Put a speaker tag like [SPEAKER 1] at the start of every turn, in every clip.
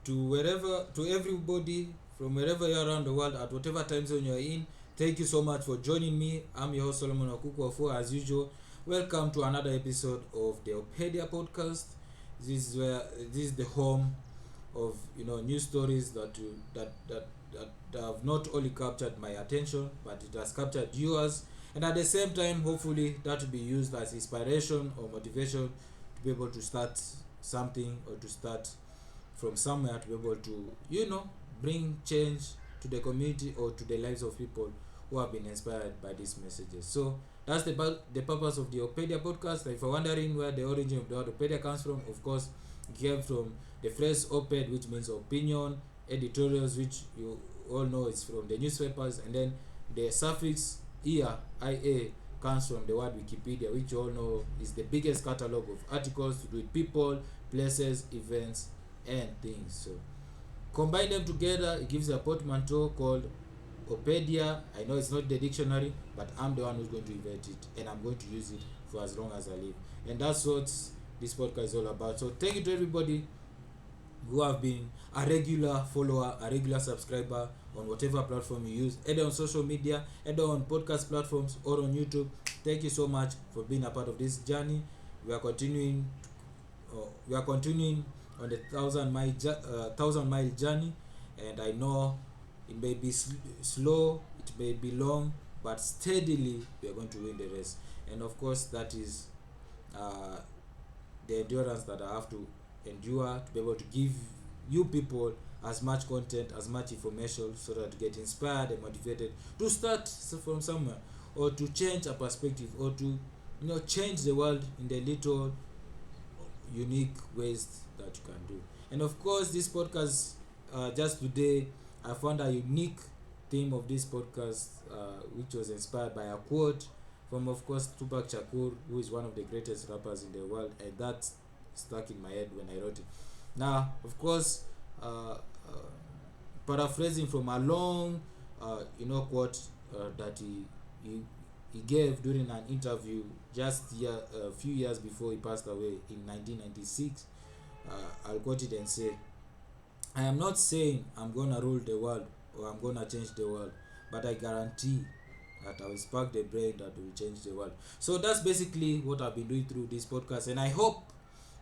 [SPEAKER 1] to everybody from wherever you're around the world at whatever time zone you're in. Thank you so much for joining me. I'm your host Solomonokukuwafua as usual. Welcome to another episode of the OpEdia podcast. This is the home of news stories that have not only captured my attention, but it has captured yours, and at the same time hopefully that will be used as inspiration or motivation to be able to start something or to start from somewhere to be able to bring change to the community or to the lives of people who have been inspired by these messages. So that's the purpose of the OpEdia podcast. If you're wondering where the origin of the word OpEdia comes from, of course it came from the phrase oped, which means opinion, editorials, which you all know is from the newspapers, and then the suffix ia comes from the word Wikipedia, which you all know is the biggest catalog of articles to do with people, places, events, and things. So combine them together, it gives a portmanteau called OpEdia. I know it's not the dictionary, but I'm the one who's going to invent it, and I'm going to use it for as long as I live. And that's what this podcast is all about. So thank you to everybody who have been a regular follower, a regular subscriber on whatever platform you use, either on social media, either on podcast platforms or on YouTube. Thank you so much for being a part of this journey. We are continuing on the 1,000-mile journey, and I know it may be slow, it may be long, but steadily we are going to win the race. And of course that is the endurance that I have to endure to be able to give you people as much content, as much information, so that you get inspired and motivated to start from somewhere, or to change a perspective, or to change the world in the little unique ways that you can do. And of course this podcast, just today I found a unique theme of this podcast, which was inspired by a quote from, of course, Tupac Shakur, who is one of the greatest rappers in the world, and that stuck in my head when I wrote it. Now, of course, paraphrasing from a long quote that he gave during an interview just a few years before he passed away in 1996. I'll quote it and say, "I am not saying I'm gonna rule the world or I'm gonna change the world, but I guarantee that I will spark the brain that will change the world." So that's basically what I've been doing through this podcast, and I hope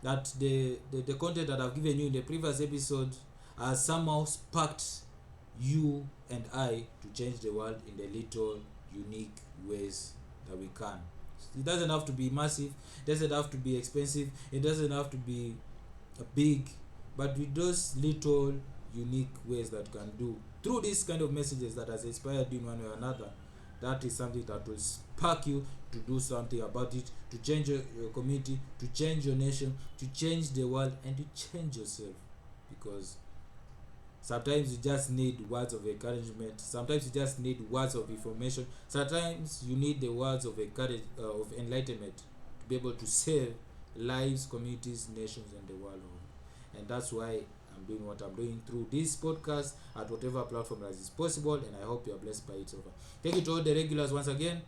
[SPEAKER 1] that the content that I've given you in the previous episode has somehow sparked you and I to change the world in the little unique ways that we can. It doesn't have to be massive, it doesn't have to be expensive, it doesn't have to be big, but with those little unique ways that you can do through these kind of messages that has inspired you in one way or another, that is something that will spark you to do something about it, to change your community, to change your nation, to change the world, and to change yourself. Because sometimes you just need words of encouragement, sometimes you just need words of information, sometimes you need the words of enlightenment to be able to save lives, communities, nations, and the world. And that's why I'm doing what I'm doing through this podcast at whatever platform that is possible, and I hope you are blessed by it so far. Thank you to all the regulars once again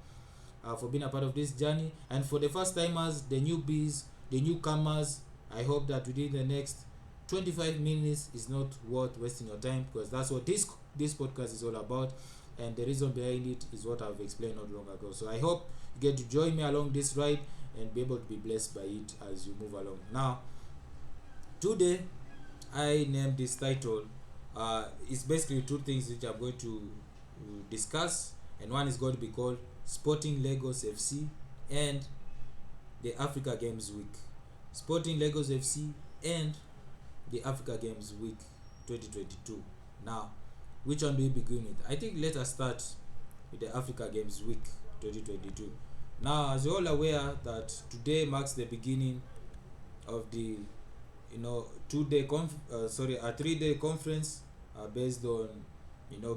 [SPEAKER 1] for being a part of this journey, and for the first timers, the newbies, the newcomers, I hope that within the next 25 minutes is not worth wasting your time, because that's what this podcast is all about, and the reason behind it is what I've explained not long ago. So I hope you get to join me along this ride and be able to be blessed by it as you move along. Now, today I named this title, it's basically two things which I'm going to discuss, and one is going to be called Sporting Lagos FC and the Africa Games Week. Sporting Lagos FC and the Africa Games Week 2022. Now, which one do we begin with? I think let us start with the Africa Games Week 2022. Now, as you're all aware that today marks the beginning of the a 3-day conference based on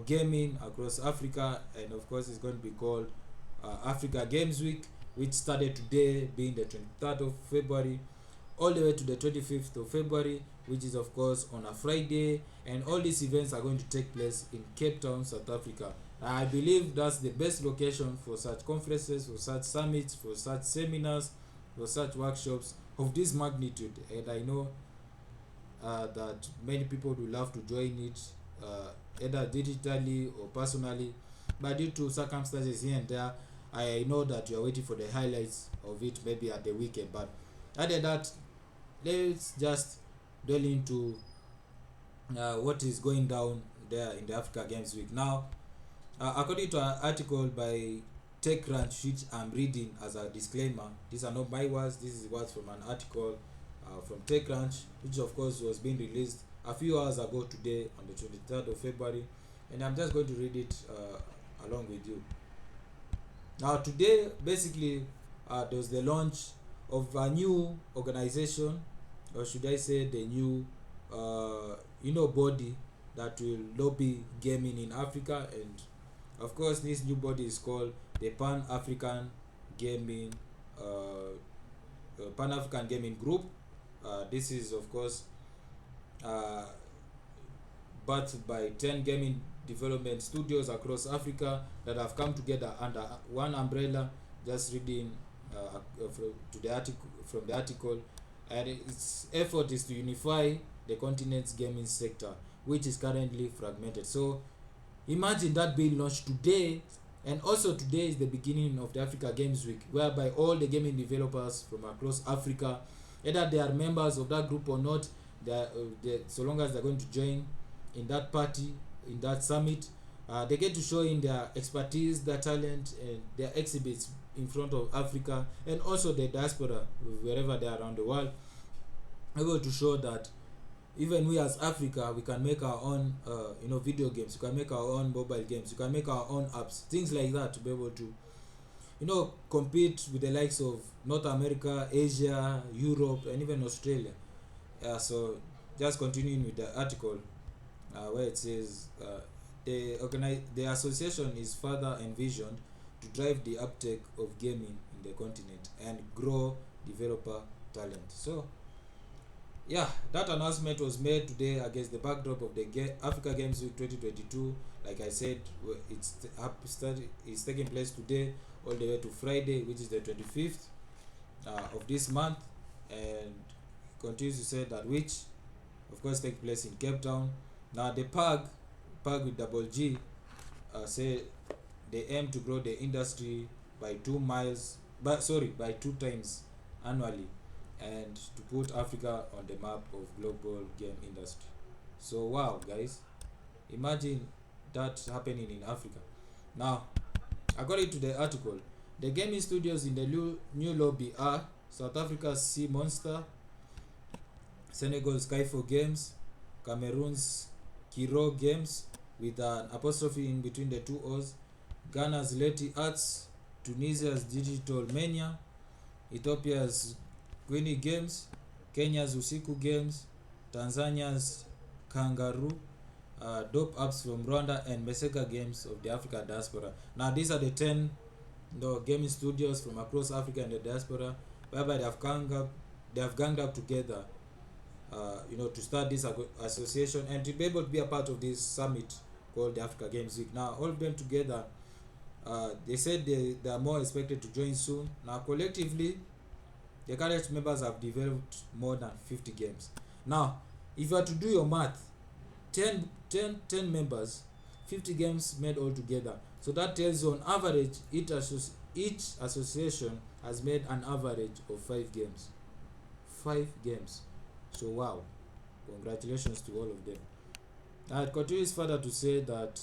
[SPEAKER 1] gaming across Africa, and of course it's going to be called Africa Games Week, which started today being the 23rd of February all the way to the 25th of February, which is of course on a Friday, and all these events are going to take place in Cape Town, South Africa. I believe that's the best location for such conferences, for such summits, for such seminars, for such workshops of this magnitude, and I know that many people will love to join it, either digitally or personally, but due to circumstances here and there, I know that you are waiting for the highlights of it maybe at the weekend. But other than that, let's just dwell into what is going down there in the Africa Games Week. Now, according to an article by TechCrunch, which I'm reading as a disclaimer, these are not my words, this is words from an article from TechCrunch, which of course was being released a few hours ago today on the 23rd of February, and I'm just going to read it along with you. Now, today, basically, there was the launch of a new organization, or should I say the new body that will lobby gaming in Africa. And of course, this new body is called the Pan-African Gaming Group. This is, of course, birthed by 10 gaming development studios across Africa that have come together under one umbrella. Just reading from the article, and its effort is to unify the continent's gaming sector, which is currently fragmented. So imagine that being launched today, and also today is the beginning of the Africa Games Week, whereby all the gaming developers from across Africa, either they are members of that group or not, so long as they're going to join in that party, in that summit, they get to show in their expertise, their talent, and their exhibits in front of Africa and also the diaspora wherever they are around the world, able to show that even we as Africa, we can make our own video games, we can make our own mobile games, we can make our own apps, things like that, to be able to compete with the likes of North America, Asia, Europe, and even Australia. So just continuing with the article, where it says the association is further envisioned to drive the uptake of gaming in the continent and grow developer talent. So yeah, that announcement was made today against the backdrop of the Africa Games Week 2022. Like I said, it's taking place today all the way to Friday, which is the 25th of this month, and continues to say that, which of course takes place in Cape Town. Now the PAG with double G say they aim to grow the industry by 2 times annually, and to put Africa on the map of global game industry. So wow, guys, imagine that happening in Africa. Now, according to the article, the gaming studios in the new lobby are South Africa's Sea Monster, Senegal's Skyfall Games, Cameroon's Kiro Games with an apostrophe in between the two O's, Ghana's Leti Arts, Tunisia's Digital Mania, Ethiopia's Gwini Games, Kenya's Usiku Games, Tanzania's Kangaroo, Dope Apps from Rwanda, and Meseka Games of the Africa diaspora. Now these are the 10 gaming studios from across Africa and the diaspora, whereby they have ganged up together to start this association and to be able to be a part of this summit called the Africa Games Week. Now all of them together, they said they are more expected to join soon. Now collectively, the current members have developed more than 50 games. Now if you are to do your math, 10 members, 50 games made all together, so that tells you on average each association has made an average of 5 games. So wow, congratulations to all of them. It continues further to say that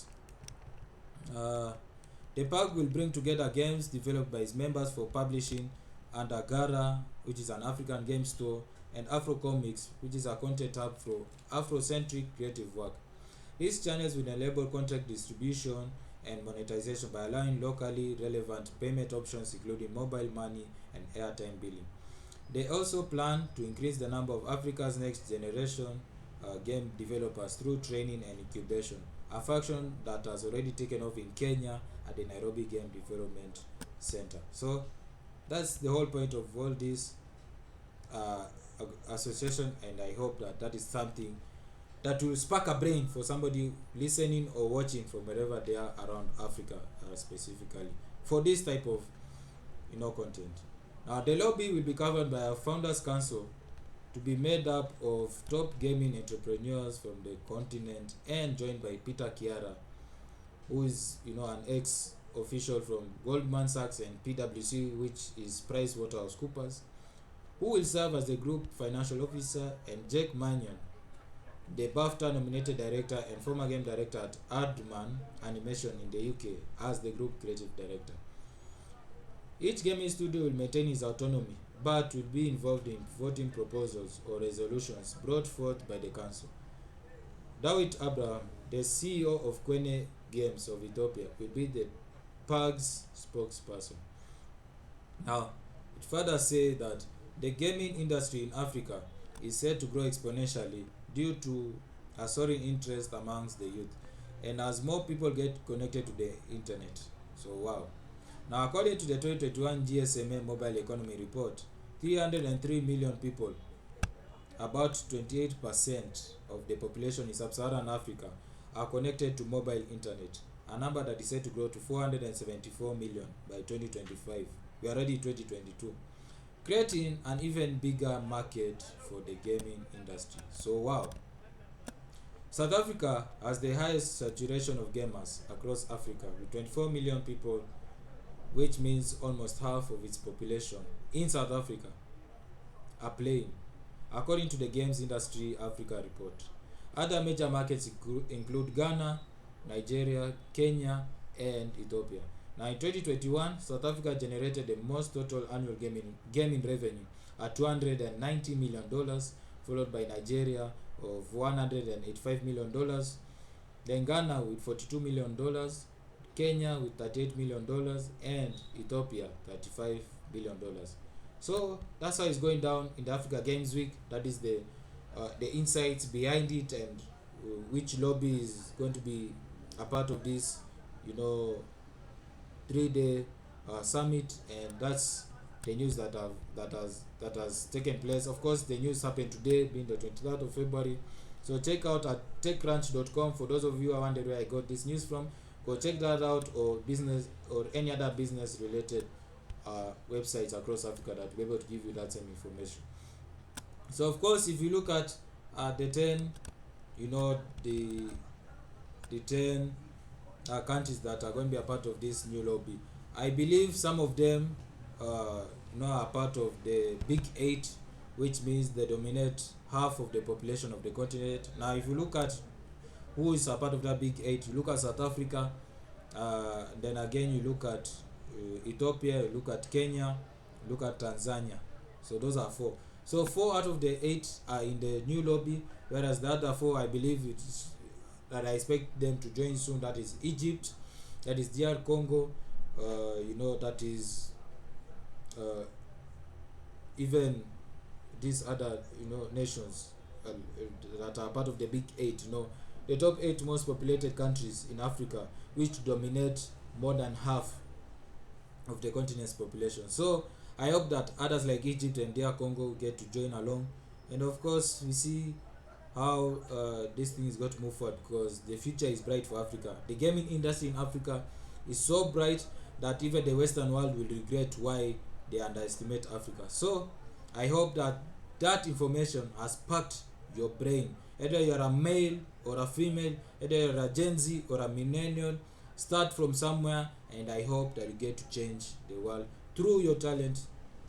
[SPEAKER 1] the park will bring together games developed by its members for publishing under Gara, which is an African game store, and Afro Comics, which is a content hub for Afrocentric creative work. These channels will enable content distribution and monetization by allowing locally relevant payment options, including mobile money and airtime billing. They also plan to increase the number of Africa's next generation game developers through training and incubation, a function that has already taken off in Kenya at the Nairobi Game Development Center. So that's the whole point of all this association, and I hope that is something that will spark a brain for somebody listening or watching from wherever they are around Africa, specifically for this type of content. Now the lobby will be governed by a founders council to be made up of top gaming entrepreneurs from the continent and joined by Peter Chiara, who is an ex-official from Goldman Sachs and PwC, which is PricewaterhouseCoopers, who will serve as the group financial officer, and Jake Mannion, the BAFTA-nominated director and former game director at Aardman Animation in the UK, as the group creative director. Each gaming studio will maintain its autonomy, but will be involved in voting proposals or resolutions brought forth by the council. Dawit Abraham, the CEO of Kwene Games of Ethiopia, will be the PAG's spokesperson. Now, it further says that the gaming industry in Africa is said to grow exponentially due to a soaring interest amongst the youth, and as more people get connected to the internet. So wow. Now, according to the 2021 GSMA Mobile Economy Report, 303 million people, about 28% of the population in sub-Saharan Africa, are connected to mobile internet, a number that is set to grow to 474 million by 2025. We are already in 2022, creating an even bigger market for the gaming industry. So wow. South Africa has the highest saturation of gamers across Africa, with 24 million people, which means almost half of its population in South Africa are playing, according to the Games Industry Africa report. Other major markets include Ghana, Nigeria, Kenya, and Ethiopia. Now, in 2021, South Africa generated the most total annual gaming revenue at $290 million, followed by Nigeria of $185 million, then Ghana with $42 million, Kenya with $38 million, and Ethiopia $35 billion. So that's how it's going down in the Africa Games Week. That is the insights behind it, and which lobby is going to be a part of this 3-day summit, and that's the news that has taken place. Of course, the news happened today, being the 23rd of February. So check out at techcrunch.com. For those of you who are wondering where I got this news from, go check that out, or business or any other business related websites across Africa that will be able to give you that same information. So of course, if you look at the 10 the 10 countries that are going to be a part of this new lobby, I believe some of them are part of the Big 8, which means they dominate half of the population of the continent. Now, if you look at who is a part of that Big 8, you look at South Africa, then again you look at Ethiopia, you look at Kenya, you look at Tanzania. So those are 4. So 4 out of the 8 are in the new lobby, whereas the other 4, I believe that I expect them to join soon. That is Egypt, that is DR Congo, that is even these other nations that are part of the Big 8. The top 8 most populated countries in Africa, which dominate more than half of the continent's population. So I hope that others like Egypt and DR Congo get to join along, and of course we see how this thing is going to move forward, because the future is bright for Africa. The gaming industry in Africa is so bright that even the Western world will regret why they underestimate Africa. So I hope that information has sparked your brain. Either you're a male or a female, either you're a Gen Z or a millennial, start from somewhere, and I hope that you get to change the world through your talent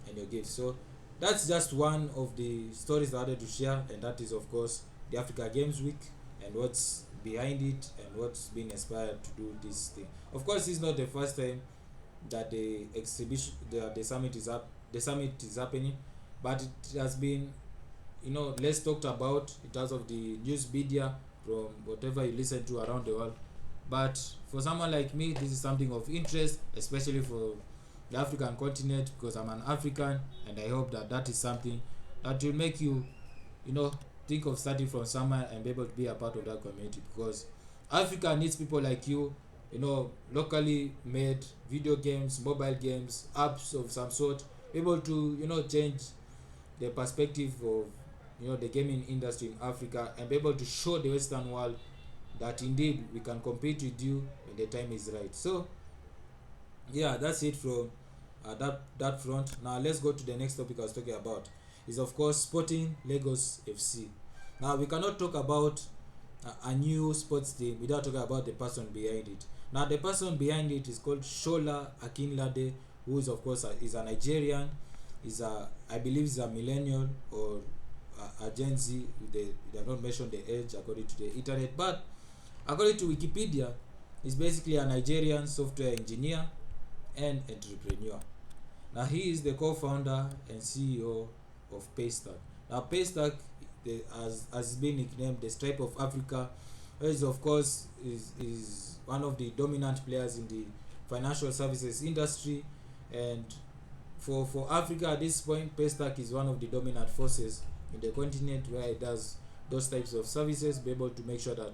[SPEAKER 1] and your gifts. So that's just one of the stories that I wanted to share, and that is of course the Africa Games Week and what's behind it and what's been inspired to do this thing. Of course, it's not the first time that the exhibition, the summit is happening, but it has been less talked about in terms of the news media from whatever you listen to around the world. But for someone like me, this is something of interest, especially for the African continent, because I'm an African, and I hope that is something that will make you think of starting from somewhere and be able to be a part of that community, because Africa needs people like you, locally made video games, mobile games, apps of some sort, able to change the perspective of the gaming industry in Africa, and be able to show the Western world that indeed we can compete with you when the time is right. So yeah, that's it from that front. Now let's go to the next topic I was talking about. is of course Sporting Lagos FC. Now we cannot talk about a new sports team without talking about the person behind it. Now the person behind it is called Shola Akinlade, who is of course is a Nigerian, I believe is a millennial or a Gen Z. They have not mentioned the age according to the internet, but according to Wikipedia, he's basically a Nigerian software engineer and entrepreneur. Now he is the co-founder and CEO of Paystack. Now Paystack, has been nicknamed the Stripe of Africa, which of course is one of the dominant players in the financial services industry. And for Africa at this point, Paystack is one of the dominant forces in the continent, where it does those types of services, be able to make sure that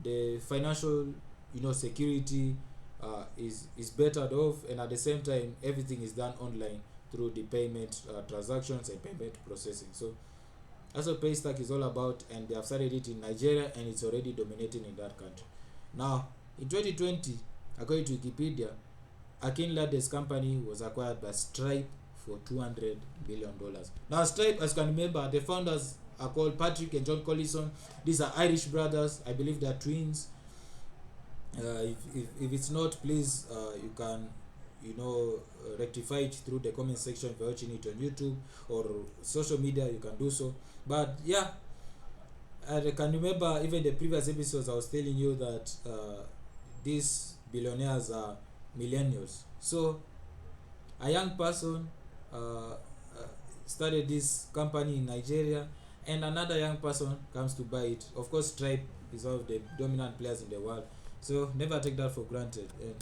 [SPEAKER 1] the financial security is bettered off, and at the same time everything is done online through the payment transactions and payment processing. So that's what Paystack is all about, and they have started it in Nigeria, and it's already dominating in that country. Now in 2020, according to Wikipedia, Akinlade's company was acquired by Stripe for $200 billion. Now Stripe, as you can remember, the founders are called Patrick and John Collison. These are Irish brothers. I believe they are twins. If it's not, please you can rectify it through the comment section. If you're watching it on YouTube or social media, you can do so. But yeah, I can remember even the previous episodes I was telling you that these billionaires are millennials. So a young person started this company in Nigeria, and another young person comes to buy it. Of course, Stripe is one of the dominant players in the world, so never take that for granted. And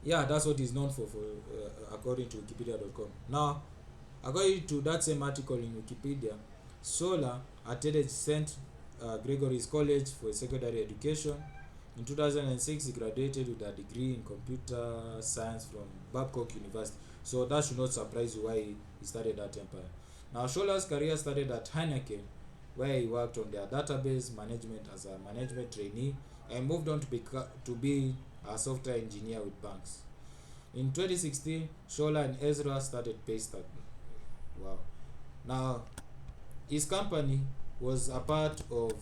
[SPEAKER 1] yeah, that's what he's known for according to Wikipedia.com. Now, according to that same article in Wikipedia, Shola attended St. Gregory's College for secondary education. In 2006, he graduated with a degree in computer science from Babcock University. So that should not surprise you why he started that empire. Now, Shola's career started at Heineken, where he worked on their database management as a management trainee, and moved on to be a software engineer with banks. In 2016, Shola and Ezra started Paystack. Wow. Now, his company was a part of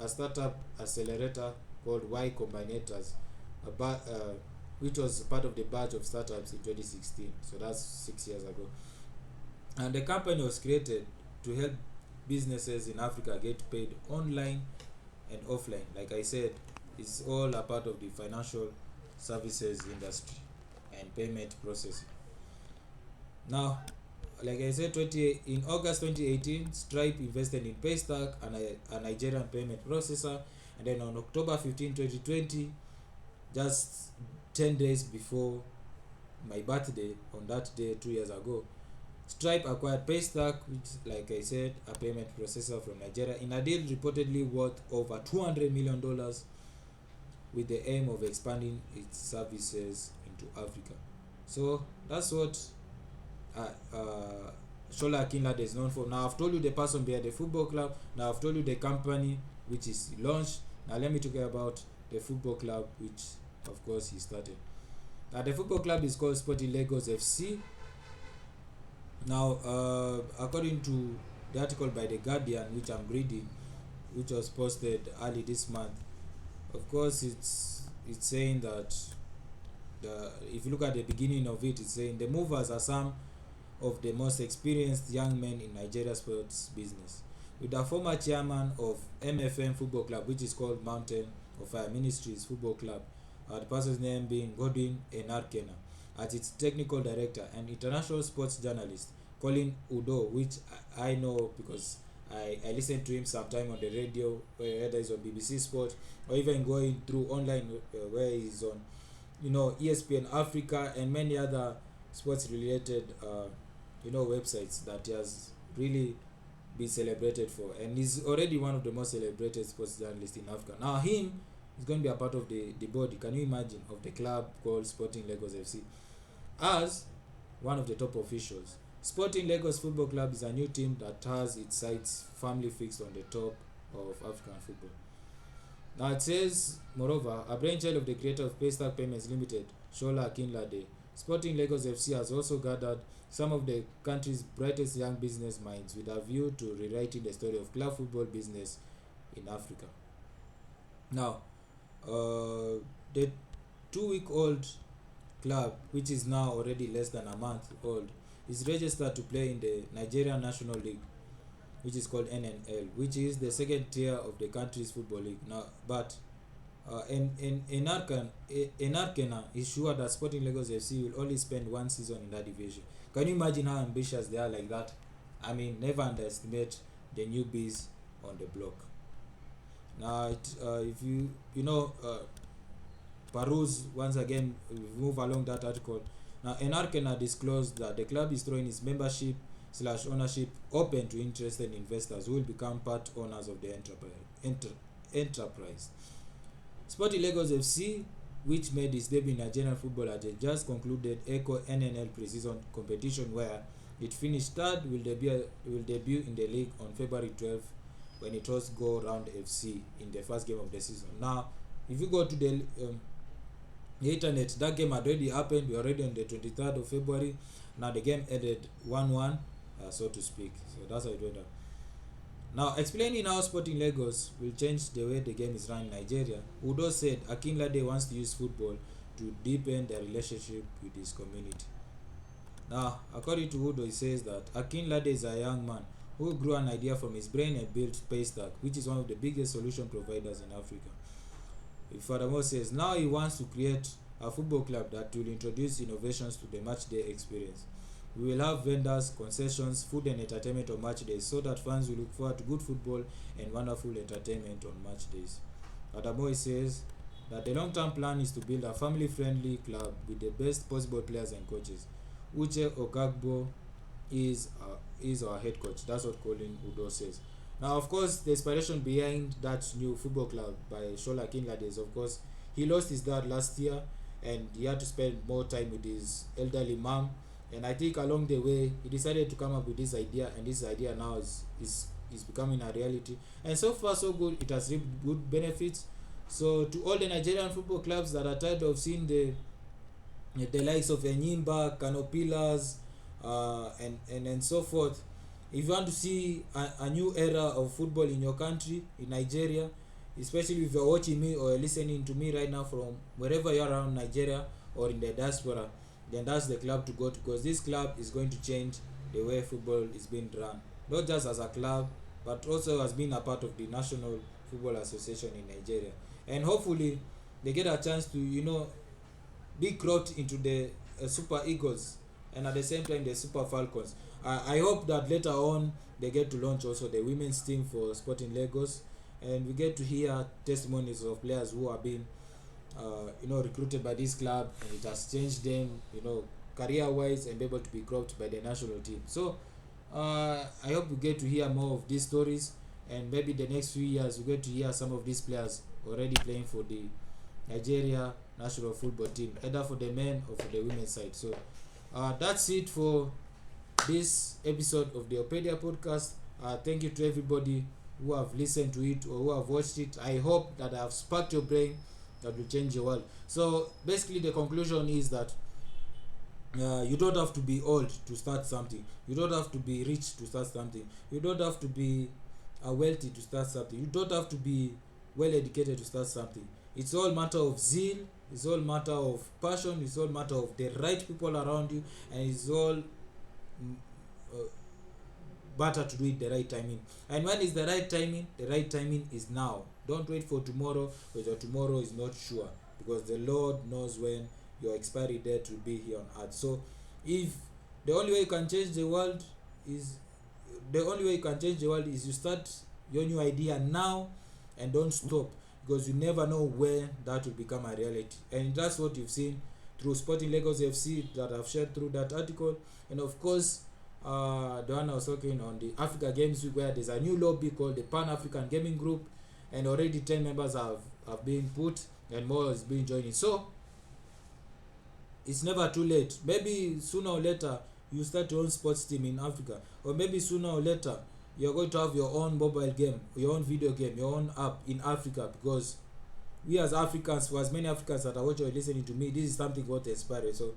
[SPEAKER 1] a startup accelerator called Y Combinators, which was part of the batch of startups in 2016. So that's 6 years ago. And the company was created to help businesses in Africa get paid online and offline. Like I said, it's all a part of the financial services industry and payment processing. Now, like I said, in August 2018, Stripe invested in Paystack, a Nigerian payment processor, and then on October 15, 2020, just 10 days before my birthday, on that day 2 years ago, Stripe acquired Paystack, which, like I said, a payment processor from Nigeria, in a deal reportedly worth over $200 million, with the aim of expanding its services into Africa. So that's what Shola Akinlade is known for. Now I've told you the person behind the football club. Now I've told you the company which is launched. Now let me talk about the football club, which of course he started. Now the football club is called Sporting Lagos FC. Now according to the article by The Guardian, which I'm reading, which was posted early this month, of course it's saying that if you look at the beginning of it, it's saying the movers are some of the most experienced young men in Nigeria sports business, with the former chairman of MFM Football Club, which is called Mountain of Fire Ministries Football Club, the person's name being Godwin Enarkena, as its technical director, and international sports journalist Colin Udo, which I know because I listen to him sometime on the radio, whether he's on BBC Sport or even going through online where he's on ESPN Africa and many other sports related websites that he has really been celebrated for, and he's already one of the most celebrated sports journalists in Africa. Now him is going to be a part of the body, can you imagine, of the club called Sporting Lagos FC as one of the top officials. Sporting Lagos Football Club is a new team that has its sights firmly fixed on the top of African football. Now it says, moreover, a brainchild of the creator of Paystack Payments Limited, Shola Akinlade, Sporting Lagos FC has also gathered some of the country's brightest young business minds with a view to rewriting the story of club football business in Africa. Now, the 2-week-old club, which is now already less than a month old, is registered to play in the Nigerian National League, which is called NNL, which is the second tier of the country's football league. Now, but Enarkena is sure that Sporting Lagos FC will only spend one season in that division. Can you imagine how ambitious they are like that? I mean, never underestimate the newbies on the block. Now, if you peruse once again, we move along that article. Now, Enarkena disclosed that the club is throwing its membership/ownership open to interested investors who will become part owners of the enterprise. Sporting Lagos FC, which made its debut in Nigerian football at the just concluded ECO NNL pre-season competition where it finished third, will debut in the league on February 12th when it hosts Go Round FC in the first game of the season. Now, if you go to the internet, that game had already happened. We're already on the 23rd of February. Now the game ended 1-1, so to speak. So that's how it went down. Now, explaining how Sporting Lagos will change the way the game is run in Nigeria, Udo said Akinlade wants to use football to deepen their relationship with his community. Now, according to Udo, he says that Akinlade is a young man who grew an idea from his brain and built Paystack, which is one of the biggest solution providers in Africa. He furthermore says now he wants to create a football club that will introduce innovations to the match day experience. We will have vendors, concessions, food and entertainment on match days so that fans will look forward to good football and wonderful entertainment on match days. Furthermore, he says that the long-term plan is to build a family-friendly club with the best possible players and coaches. Uche Okagbo is our head coach. That's what Colin Udo says. Now, of course, the inspiration behind that new football club by Shola Akinlade is, of course, he lost his dad last year and he had to spend more time with his elderly mom. And I think along the way, he decided to come up with this idea, and this idea now is becoming a reality. And so far, so good. It has reaped good benefits. So to all the Nigerian football clubs that are tired of seeing the likes of Enyimba, Canopilas, and so forth, if you want to see a new era of football in your country, in Nigeria, especially if you're watching me or listening to me right now from wherever you are around Nigeria or in the diaspora, then that's the club to go to, because this club is going to change the way football is being run, not just as a club but also as being a part of the National Football Association in Nigeria. And hopefully they get a chance to be cropped into the Super Eagles and at the same time the Super Falcons. I hope that later on they get to launch also the women's team for Sporting Lagos, and we get to hear testimonies of players who have been recruited by this club, and it has changed them, career wise, and be able to be cropped by the national team. So I hope we get to hear more of these stories, and maybe the next few years we get to hear some of these players already playing for the Nigeria national football team, either for the men or for the women's side. So that's it for this episode of the OpEdia podcast. Thank you to everybody who have listened to it or who have watched it. I hope that I have sparked your brain that will change your world. So basically the conclusion is that you don't have to be old to start something. You don't have to be rich to start something. You don't have to be wealthy to start something. You don't have to be well educated to start something. It's all matter of zeal. It's all matter of passion. It's all matter of the right people around you, and it's all better to do it the right timing. And when is the right timing? The right timing is now. Don't wait for tomorrow, because your tomorrow is not sure, because the Lord knows when your expiry date will be here on earth. So if the only way you can change the world is you start your new idea now and don't stop, because you never know when that will become a reality. And that's what you've seen through Sporting Lagos FC that I've shared through that article, and of course the one I was talking on the Africa Games Week, where there's a new lobby called the Pan-African Gaming Group, and already 10 members have been put and more is being joining. So it's never too late. Maybe sooner or later you start your own sports team in Africa, or maybe sooner or later you're going to have your own mobile game, your own video game, your own app in Africa, because we as Africans, for as many Africans that are watching or listening to me, this is something what inspires. So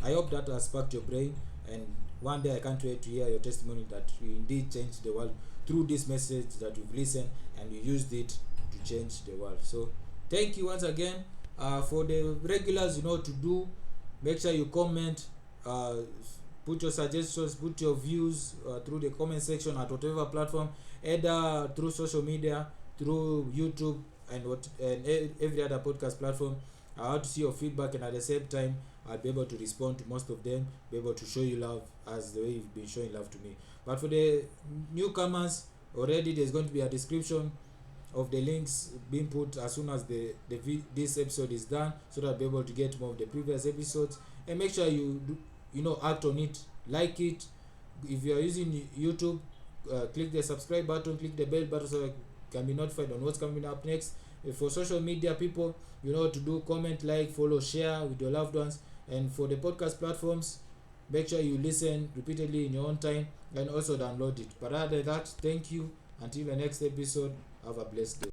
[SPEAKER 1] I hope that has sparked your brain, and one day I can't wait to hear your testimony that you indeed changed the world through this message that you've listened and you used it to change the world. So thank you once again. For the regulars, you know what to do. Make sure you comment, put your suggestions, put your views through the comment section at whatever platform, either through social media, through YouTube, and every other podcast platform. I want to see your feedback, and at the same time I'll be able to respond to most of them, be able to show you love as the way you've been showing love to me. But for the newcomers, already there's going to be a description of the links being put as soon as this episode is done, so that I'll be able to get more of the previous episodes. And make sure you act on it, like it. If you are using YouTube, click the subscribe button, click the bell button, so you can be notified on what's coming up next. For social media people, you know what to do: comment, like, follow, share with your loved ones. And for the podcast platforms, make sure you listen repeatedly in your own time and also download it. But other than that, thank you. Until the next episode, have a blessed day.